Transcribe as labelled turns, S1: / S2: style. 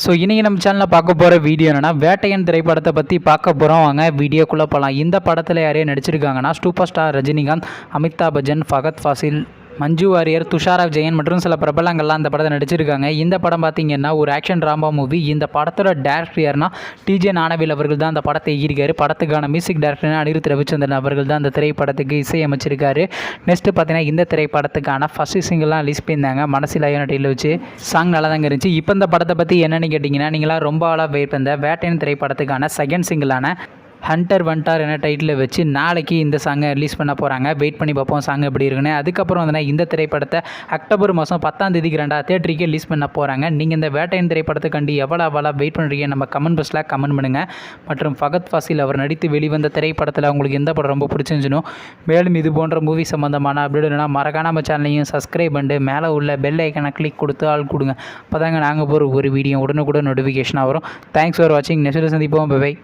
S1: So இன்றைக்கி நம்ம சேனலில் பார்க்க போகிற வீடியோ என்னென்னா வேட்டையன் திரைப்படத்தை பற்றி பார்க்க போகிறோம். வாங்க வீடியோக்குள்ளே போகலாம். இந்த படத்தில் யாரையும் நடிச்சிருக்காங்கன்னா சூப்பர் ஸ்டார் ரஜினிகாந்த், அமிதாப் பச்சன், ஃபகத் ஃபாசில், மஞ்சு வாரியர், துஷாரா விஜயன் மற்றும் சில பிரபலங்கள்லாம் இந்த படத்தை நடிச்சிருக்காங்க. இந்த படம் பார்த்திங்கன்னா ஒரு ஆக்ஷன் ட்ராமா மூவி. இந்த படத்தோட டேரக்டர் யாருன்னா டிஜே ஞானவேல் அவர்கள் தான் அந்த படத்தை இயக்கியிருக்காரு. படத்துக்கான மியூசிக் டேரக்டர்னா அனிருத் ரவிச்சந்திரன் அவர்கள் தான் அந்த திரைப்படத்துக்கு இசையமைச்சிருக்காரு. நெக்ஸ்ட்டு பார்த்தீங்கன்னா இந்த திரைப்படத்துக்கான ஃபஸ்ட்டு சிங்கிள்லாம் ரிலீஸ் பண்ணியிருந்தாங்க. மனசில் ஐயோனட்டியில் வச்சு சாங் நல்லா தாங்க இருந்துச்சு. இப்போ இந்த படத்தை பற்றி என்னென்னு கேட்டிங்கன்னா, நீங்களாம் ரொம்ப ஆளாக வெயிட் பண்ண வேட்டையன் திரைப்படத்துக்கான செகண்ட் சிங்கிளான ஹண்டர் வண்டார் என டைட்டில் வச்சு நாளைக்கு இந்த சாங்கை ரிலீஸ் பண்ண போகிறாங்க. வெயிட் பண்ணி பார்ப்போம் சாங் எப்படி இருக்குன்னு. அதுக்கப்புறம் வந்து இந்த திரைப்படத்தை அக்டோபர் மாதம் 10ஆம் தேதிக்கு தேட்டருக்கு ரிலீஸ் பண்ண போகிறாங்க. நீங்கள் இந்த வேட்டையன் திரைப்படத்துக்காண்டி எவ்வளோ வெயிட் பண்ணுறீங்க நம்ம கமெண்ட் பாக்ஸில் கமெண்ட் பண்ணுங்கள். மற்றும் ஃபகத் ஃபாசில் அவர் நடித்து வெளிவந்த திரைப்படத்தில் உங்களுக்கு எந்த படம் ரொம்ப பிடிச்சிருந்துச்சுனோ, மேலும் இது போன்ற மூவி சம்மந்தமான அப்டேட்னா மறக்காம நம்ம சேனலையும் சப்ஸ்கிரைப் பண்ணிட்டு மேலே உள்ள பெல் ஐக்கனை கிளிக் கொடுத்து ஆள் கொடுங்க. அப்போ தாங்க நாங்கள் போகிற ஒரு வீடியோ உடனுக்குடன் நோட்டிஃபிகேஷனாக வரும். தேங்க்ஸ் ஃபார் வாட்சிங். நெக்ஸ்ட் சந்திப்போம். பை.